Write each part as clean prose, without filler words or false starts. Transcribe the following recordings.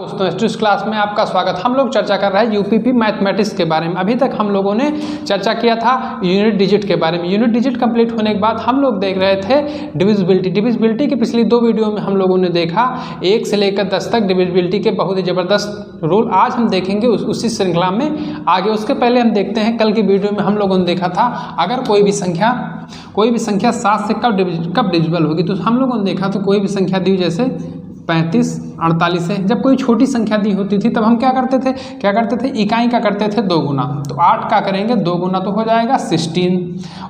दोस्तों, इस क्लास में आपका स्वागत। हम लोग चर्चा कर रहे हैं यूपीपी मैथमेटिक्स के बारे में। अभी तक हम लोगों ने चर्चा किया था यूनिट डिजिट के बारे में। यूनिट डिजिट कंप्लीट होने के बाद हम लोग देख रहे थे डिविजिबिलिटी के पिछली 2 वीडियो में हम लोगों ने देखा 1 से लेकर 10 तक डिविजिबिलिटी के बहुत ही ज़बरदस्त रूल। आज हम देखेंगे उसी श्रृंखला में आगे। उसके पहले हम देखते हैं कल की वीडियो में हम लोगों ने देखा था अगर कोई भी संख्या 7 से कब डिविजिबल होगी। तो हम लोगों ने देखा तो कोई भी संख्या दी जैसे 35, 48 है। जब कोई छोटी संख्या दी होती थी तब हम क्या करते थे इकाई का करते थे 2 गुना। तो 8 का करेंगे 2 गुना तो हो जाएगा 16।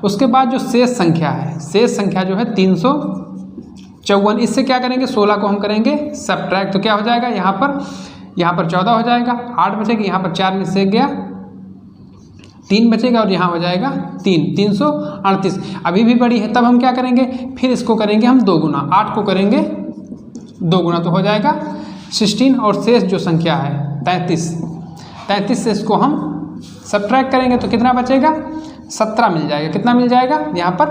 उसके बाद जो शेष संख्या जो है 354, इससे क्या करेंगे 16 को हम करेंगे सब्ट्रैक्ट। तो क्या हो जाएगा यहाँ पर 14 हो जाएगा, 8 बचेगी, यहाँ पर 4 में से गया 3 बचेगा और यहाँ हो जाएगा 338। अभी भी बड़ी है तब हम क्या करेंगे, फिर इसको करेंगे हम 2 गुना। 8 को करेंगे 2 गुना तो हो जाएगा 16। और शेष जो संख्या है 33 से इसको हम सब्ट्रैक्ट करेंगे तो कितना बचेगा 17 मिल जाएगा। कितना मिल जाएगा यहाँ पर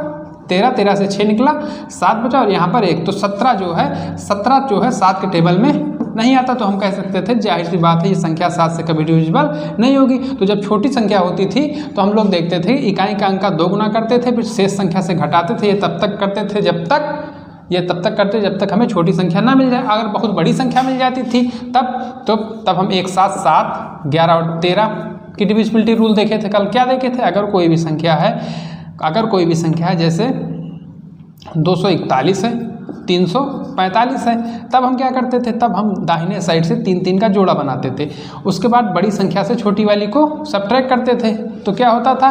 13 से 6 निकला, 7 बचा और यहाँ पर 1। तो 17 जो है 7 के टेबल में नहीं आता। तो हम कह सकते थे जाहिर सी बात है ये संख्या 7 से कभी डिविजिबल नहीं होगी। तो जब छोटी संख्या होती थी तो हम लोग देखते थे इकाई का अंक का 2 गुना करते थे, फिर शेष संख्या से घटाते थे। ये तब तक करते जब तक हमें छोटी संख्या ना मिल जाए। अगर बहुत बड़ी संख्या मिल जाती थी तब हम एक साथ 7, 11 और 13 की डिविजिबिलिटी रूल देखे थे। कल क्या देखे थे, अगर कोई भी संख्या है जैसे 241 है, 345 है, तब हम क्या करते थे, तब हम दाहिने साइड से 3 का जोड़ा बनाते थे। उसके बाद बड़ी संख्या से छोटी वाली को सब्ट्रैक्ट करते थे। तो क्या होता था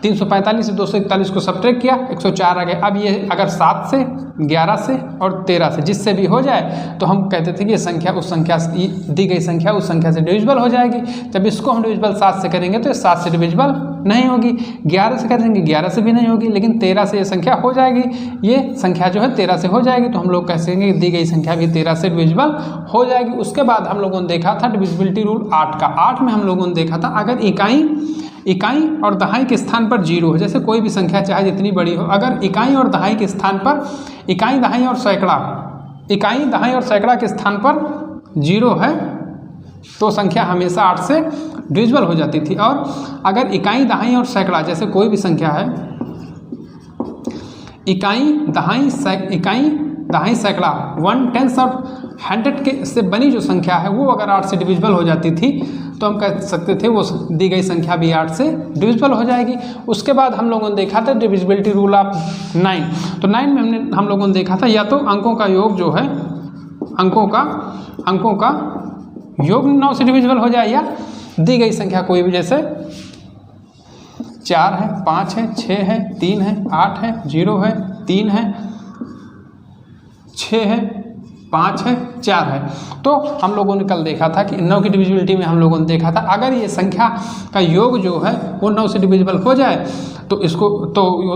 345 से 241 को सब्ट्रैक्ट किया, 104 आ गए। अब ये अगर 7 से, 11 से और 13 से जिससे भी हो जाए तो हम कहते थे कि ये संख्या दी गई संख्या उस संख्या से डिविजिबल हो जाएगी। जब इसको हम डिविजिबल 7 से करेंगे तो ये 7 से डिविजिबल नहीं होगी। 11 से करेंगे 11 से भी नहीं होगी, लेकिन 13 से ये संख्या हो जाएगी। ये संख्या जो है 13 से हो जाएगी तो हम लोग कहेंगे दी गई संख्या भी 13 से डिविजिबल हो जाएगी। उसके बाद हम लोगों ने देखा था डिविजिबिलिटी रूल 8 का। 8 में हम लोगों ने देखा था अगर इकाई और दहाई के स्थान पर 0 हो, जैसे कोई भी संख्या चाहे जितनी बड़ी हो, अगर इकाई और दहाई के स्थान पर इकाई दहाई और सैकड़ा के स्थान पर 0 है तो संख्या हमेशा 8 से डिविजिबल हो जाती थी। और अगर इकाई दहाई और सैकड़ा, जैसे कोई भी संख्या है इकाई दहाई सैकड़ा 1/10 के से बनी जो संख्या है वो अगर 8 से डिविजिबल हो जाती थी तो हम कह सकते थे वो दी गई संख्या भी 8 से डिविजिबल हो जाएगी। उसके बाद हम लोगों ने देखा था डिविजिबिलिटी रूल ऑफ 9। तो 9 में हम लोगों ने देखा था या तो अंकों का योग जो है अंकों का योग 9 से डिविजिबल हो जाए, या दी गई संख्या कोई भी जैसे 4 है, 5 है, 6 है, 3 है, 8 है, 0 है, 3 है, 6 है, 5 है, 4 है। तो हम लोगों ने कल देखा था कि 9 की डिविजिबिलिटी में हम लोगों ने देखा था अगर ये संख्या का योग जो है वो 9 से डिविजिबल हो जाए तो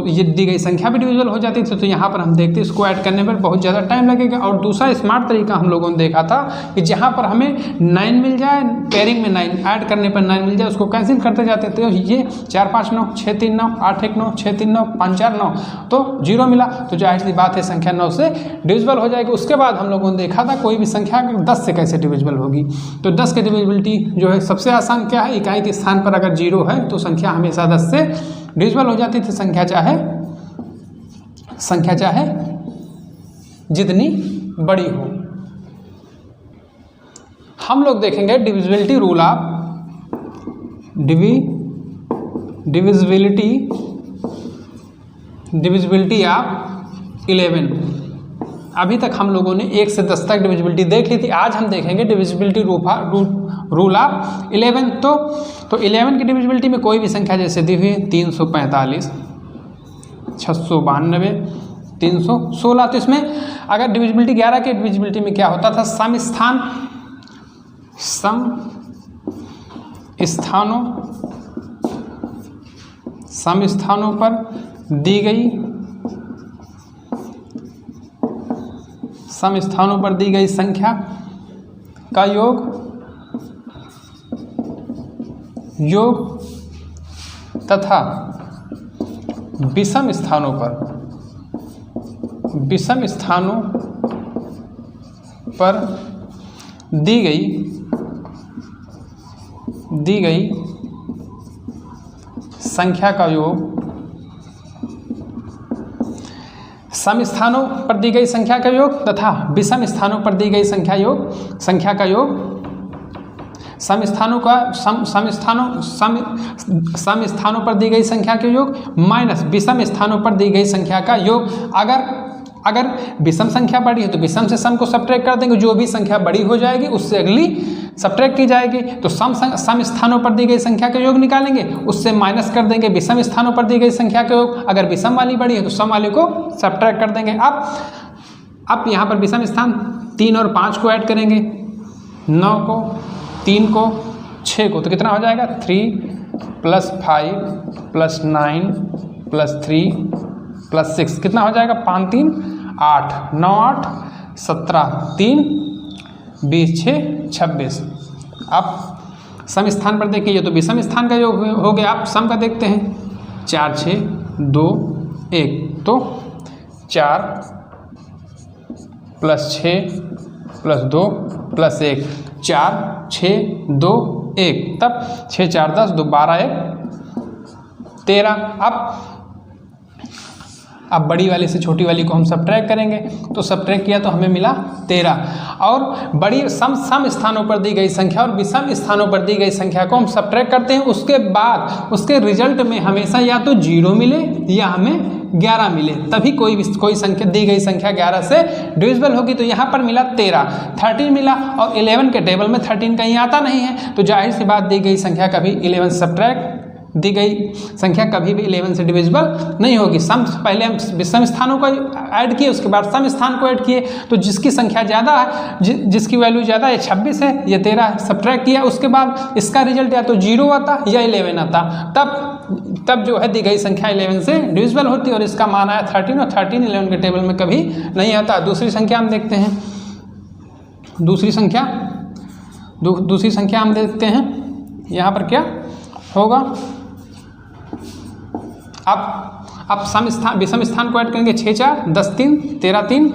ये दी गई संख्या भी डिविजिबल हो जाती थी। तो यहाँ पर हम देखते इसको ऐड करने पर बहुत ज़्यादा टाइम लगेगा। और दूसरा स्मार्ट तरीका हम लोगों ने देखा था कि जहाँ पर हमें 9 मिल जाए, पेयरिंग में 9 ऐड करने पर 9 मिल जाए, उसको कैंसिल करते जाते थे। ये 4 5 9 6 3 9 8 1 9 6 3 9 5 4 9 तो 0 मिला। तो जाहिर सी बात है संख्या 9 से डिविजिबल हो जाएगी। उसके बाद हम लोगों ने देखा था कोई भी संख्या 10 से कैसे डिविजिबल होगी। तो 10 की डिविजिबिलिटी जो है सबसे आसान क्या है, इकाई के स्थान पर अगर 0 है तो संख्या हमेशा 10 से डिविजिबल हो जाती थी, संख्या चाहे जितनी बड़ी हो। हम लोग देखेंगे divisibility rule of divisibility of 11। अभी तक हम लोगों ने 1 से 10 तक डिविजिबिलिटी देख ली थी। आज हम देखेंगे डिविजिबिलिटी रूल ऑफ 11। तो 11 की डिविजिबिलिटी में कोई भी संख्या जैसे दी हुई है 345, 692, 316। तो इसमें अगर डिविजिबिलिटी 11 की डिविजिबिलिटी में क्या होता था, सम स्थानों पर दी गई संख्या का योग तथा विषम स्थानों पर दी गई संख्या का योग सम स्थानों पर दी गई संख्या का योग तथा विषम स्थानों पर दी गई संख्या का योग सम स्थानों पर दी गई संख्या के योग माइनस विषम स्थानों पर दी गई संख्या का योग। अगर विषम संख्या बड़ी है तो विषम से सम को सब्ट्रैक्ट कर देंगे, जो भी संख्या बड़ी हो जाएगी उससे अगली सब्ट्रैक्ट की जाएगी। तो सम स्थानों पर दी गई संख्या का योग निकालेंगे, उससे माइनस कर देंगे विषम स्थानों पर दी गई संख्या का योग। अगर विषम वाली बड़ी है तो सम वाले को सब्ट्रैक्ट कर देंगे। अब यहाँ पर विषम स्थान 3 और 5 को ऐड करेंगे, 9 को, 3 को, 6 को, तो कितना हो जाएगा 3 + 5 + 9 + 3 + 6 कितना हो जाएगा 5 3 8 9 8 17 3 20 6 26। अब सम स्थान पर देखिए, ये तो विषम स्थान का योग हो गया। आप सम का देखते हैं 4 6 2 1, तो 4 + 6 + 2 + 1 4 6 2 1, तब 6 4 10 2 12 1 13। अब बड़ी वाली से छोटी वाली को हम सब्ट्रैक्ट करेंगे, तो सब्ट्रैक्ट किया तो हमें मिला 13। और बड़ी सम स्थानों पर दी गई संख्या और विषम स्थानों पर दी गई संख्या को हम सब्ट्रैक्ट करते हैं। उसके बाद उसके रिजल्ट में हमेशा या तो 0 मिले या हमें 11 मिले, तभी कोई संख्या दी गई संख्या 11 से डिविजिबल होगी। तो यहाँ पर मिला 13, 13 मिला, और 11 के टेबल में 13 कहीं आता नहीं है, तो जाहिर सी बात दी गई संख्या कभी 11 से सब्ट्रैक्ट दी गई संख्या कभी भी 11 से डिविजिबल नहीं होगी। पहले हम विषम स्थानों को ऐड किए, उसके बाद सम स्थान को ऐड किए, तो जिसकी संख्या ज़्यादा है, जिसकी वैल्यू ज़्यादा है, 26 है, ये 13 है, सब्ट्रैक्ट किया, उसके बाद इसका रिजल्ट या तो 0 आता या 11 आता, तब जो है दी गई संख्या 11 से डिविजिबल होती है। और इसका मान आया 13, और 13 11 के टेबल में कभी नहीं आता। दूसरी संख्या हम देखते हैं, दूसरी संख्या हम देखते हैं, यहाँ पर क्या होगा। अब विषम स्थान को ऐड करेंगे, 6 4 10 3 13 3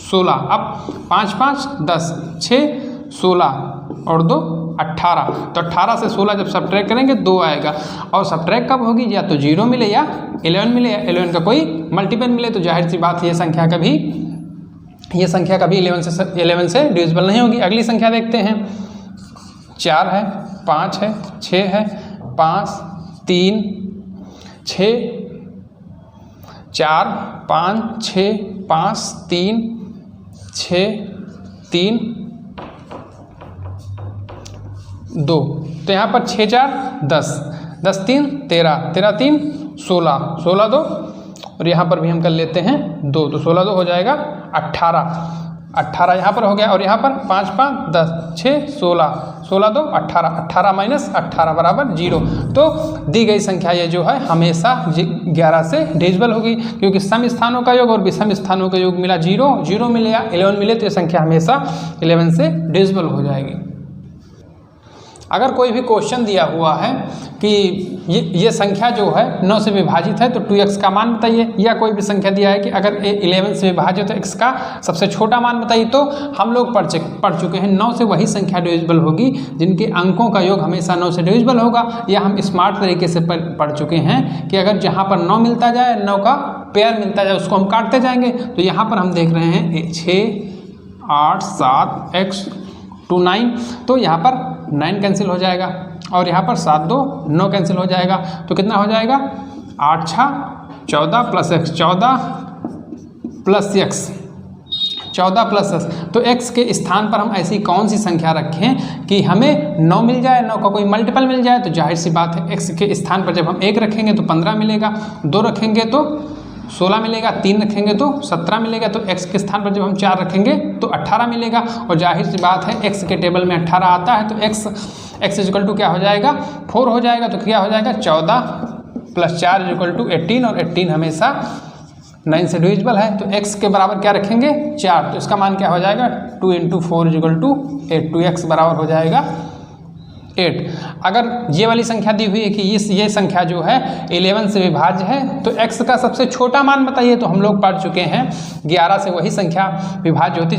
16। अब 5 5 10 6 16 और 2 18, तो 18 से 16 जब सब्ट्रैक्ट करेंगे 2 आएगा। और सब्ट्रैक्ट कब होगी, या तो 0 मिले या 11 मिले, या 11 का कोई मल्टीपल मिले, तो जाहिर सी बात ये संख्या कभी 11 से डिविजिबल नहीं होगी। अगली संख्या देखते हैं, 4 है, 5 है, 6 है, 5 3 6 4 5 6 5 3 6 3 2, तो यहाँ पर 6 4 10 10 3 13 13 3 16 16 2, और यहाँ पर भी हम कर लेते हैं 2, तो 16 2 हो जाएगा 18 यहाँ पर हो गया। और यहाँ पर 5 5 10 6 16 16 2 18 18 माइनस 18 बराबर 0। तो दी गई संख्या ये जो है हमेशा 11 से डिविजिबल होगी, क्योंकि सम स्थानों का योग और विषम स्थानों का योग मिला 0 मिले या 11 मिले, तो ये संख्या हमेशा 11 से डिविजिबल हो जाएगी। अगर कोई भी क्वेश्चन दिया हुआ है कि ये संख्या जो है 9 से विभाजित है तो 2x का मान बताइए, या कोई भी संख्या दिया है कि अगर 11 से विभाजित है तो x का सबसे छोटा मान बताइए, तो हम लोग पढ़ चुके हैं 9 से वही संख्या डिविजिबल होगी जिनके अंकों का योग हमेशा 9 से डिविजिबल होगा। या हम स्मार्ट तरीके से पढ़ चुके हैं कि अगर जहाँ पर 9 मिलता जाए, 9 का पेयर मिलता जाए, उसको हम काटते जाएंगे। तो यहाँ पर हम देख रहे हैं 6 8 7 x 2 9, तो यहाँ पर 9 कैंसिल हो जाएगा, और यहाँ पर 7 2 9 कैंसिल हो जाएगा, तो कितना हो जाएगा 8 6 14 plus x 14 plus x 14 plus x। तो x के स्थान पर हम ऐसी कौन सी संख्या रखें कि हमें 9 मिल जाए, 9 का कोई मल्टीपल मिल जाए। तो जाहिर सी बात है x के स्थान पर जब हम 1 रखेंगे तो 15 मिलेगा, 2 रखेंगे तो 16 मिलेगा, 3 रखेंगे तो 17 मिलेगा, तो x के स्थान पर जब हम 4 रखेंगे तो 18 मिलेगा। और जाहिर सी बात है x के टेबल में 18 आता है, तो x इक्वल टू क्या हो जाएगा 4 हो जाएगा। तो क्या हो जाएगा 14 + 4 = 18, और 18 हमेशा 9 से डिविजिबल है। तो x के बराबर क्या रखेंगे 4, तो इसका मान क्या हो जाएगा 2 × 4 = 8, 2x बराबर हो जाएगा 8। अगर ये वाली संख्या दी हुई है कि ये संख्या जो है 11 से विभाज्य है तो x का सबसे छोटा मान बताइए। तो हम लोग पढ़ चुके हैं 11 से वही संख्या विभाज्य होती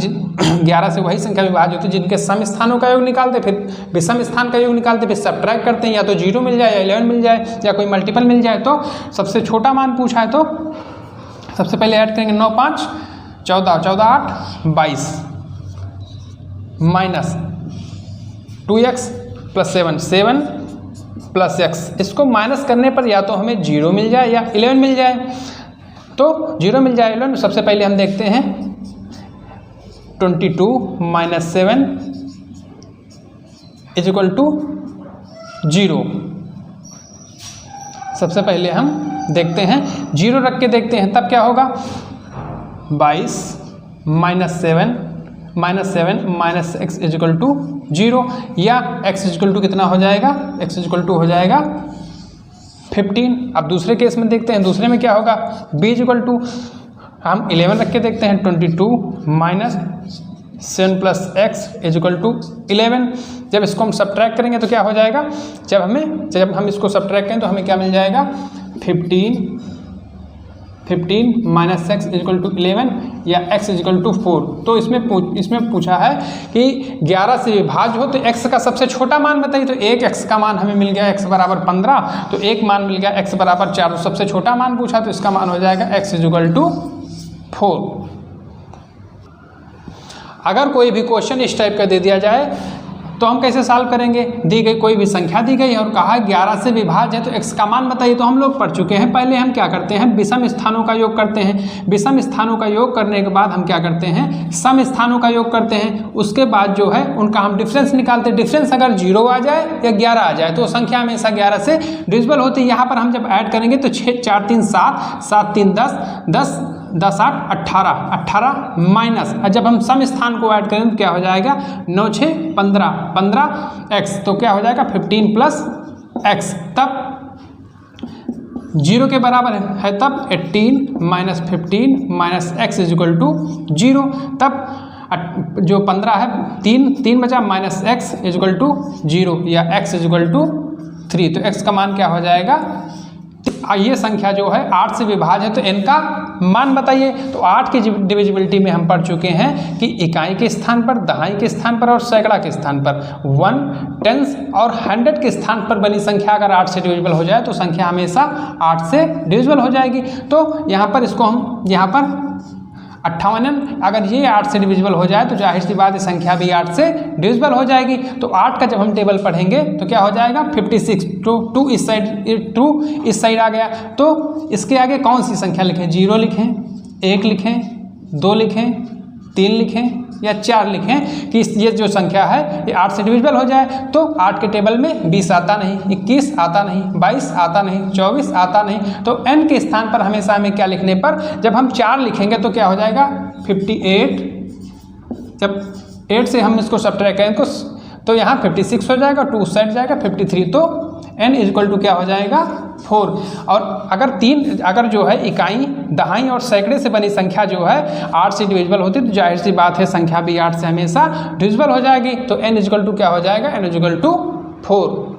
11 से वही संख्या विभाज्य होती जिनके सम स्थानों का योग निकालते, फिर विषम स्थान का योग निकालते, फिर सबट्रैक्ट करते हैं, या तो 0 मिल जाए या 11 मिल जाए या कोई मल्टीपल मिल जाए। तो सबसे छोटा मान पूछा है तो सबसे पहले ऐड करेंगे 9 5 14, 14 8 22 minus 2x plus 7 7 plus x। इसको माइनस करने पर या तो हमें 0 मिल जाए या 11 मिल जाए। तो 0 मिल जाए 11, सबसे पहले हम देखते हैं 22 माइनस 7 इज इक्वल टू 0। सबसे पहले हम देखते हैं 0 रख के देखते हैं, तब क्या होगा 22 minus 7 minus x is equal to 0, या x इज इक्वल टू कितना हो जाएगा, x इज इक्वल टू हो जाएगा 15। अब दूसरे केस में देखते हैं, दूसरे में क्या होगा b इज इक्वल टू हम 11 रख के देखते हैं 22 minus 7 plus x is equal to 11। जब इसको हम सब्ट्रैक्ट करेंगे तो क्या हो जाएगा, जब हम इसको सब्ट्रैक्ट करें तो हमें क्या मिल जाएगा 15 minus x is equal to 11 या x इज इक्वल टू 4। तो इसमें पूछा है कि 11 से विभाज्य हो तो x का सबसे छोटा मान बताइए। तो एक x का मान हमें मिल गया, x बराबर 15, तो एक मान मिल गया x बराबर 4। तो सबसे छोटा मान पूछा तो इसका मान हो जाएगा x इज इक्वल टू 4। अगर कोई भी क्वेश्चन इस टाइप का दे दिया जाए तो हम कैसे सॉल्व करेंगे। दी गई कोई भी संख्या दी गई और कहा 11 से विभाज्य है तो x का मान बताइए। तो हम लोग पढ़ चुके हैं, पहले हम क्या करते हैं विषम स्थानों का योग करते हैं। विषम स्थानों का योग करने के बाद हम क्या करते हैं सम स्थानों का योग करते हैं। उसके बाद जो है उनका हम डिफरेंस निकालते हैं। डिफरेंस अगर 0 आ जाए या 11 आ जाए तो संख्या हमेशा 11 से डिविजिबल होती है। यहाँ पर हम जब ऐड करेंगे तो 6 4 3 7 7 3 10 10 8 18 माइनस, जब हम सम स्थान को ऐड करें तो क्या हो जाएगा 9 6 15 x। तो क्या हो जाएगा 15 प्लस x, तब 0 के बराबर है तब 18 minus 15 minus x is equal to 0। तब जो 15 है 3 बचा minus x is equal to 0 या x इज इक्वल टू 3। तो x का मान क्या हो जाएगा, ये संख्या जो है 8 से विभाज्य है तो n का मान बताइए। तो 8 की डिविजिबिलिटी में हम पढ़ चुके हैं कि इकाई के स्थान पर, दहाई के स्थान पर और सैकड़ा के स्थान पर 1 टेंस और 100 के स्थान पर बनी संख्या अगर 8 से डिविजिबल हो जाए तो संख्या हमेशा 8 से डिविजिबल हो जाएगी। तो यहाँ पर इसको हम यहाँ पर 58, अगर ये 8 से डिविजिबल हो जाए तो जाहिर सी बात है संख्या भी 8 से डिविजिबल हो जाएगी। तो 8 का जब हम टेबल पढ़ेंगे तो क्या हो जाएगा 56। तो 2 इस साइड आ गया। तो इसके आगे कौन सी संख्या लिखें, 0 लिखें, 1 लिखें, 2 लिखें, 3 लिखें या 4 लिखें कि ये जो संख्या है ये 8 से डिविजिबल हो जाए। तो 8 के टेबल में 20 आता नहीं, 21 आता नहीं, 22 आता नहीं, 24 आता नहीं। तो n के स्थान पर हमेशा हमें क्या लिखने पर, जब हम 4 लिखेंगे तो क्या हो जाएगा 58। जब 8 से हम इसको सब्ट्रैक्ट करें तो यहाँ 56 हो जाएगा, 2 साइड जाएगा 53। तो n इज इक्वल टू क्या हो जाएगा 4। और अगर जो है इकाई, दहाई और सैकड़े से बनी संख्या जो है 8 से डिविजिबल होती है तो जाहिर सी बात है संख्या भी 8 से हमेशा डिविजिबल हो जाएगी। तो n इज इक्वल टू क्या हो जाएगा, n इज इक्वल टू 4।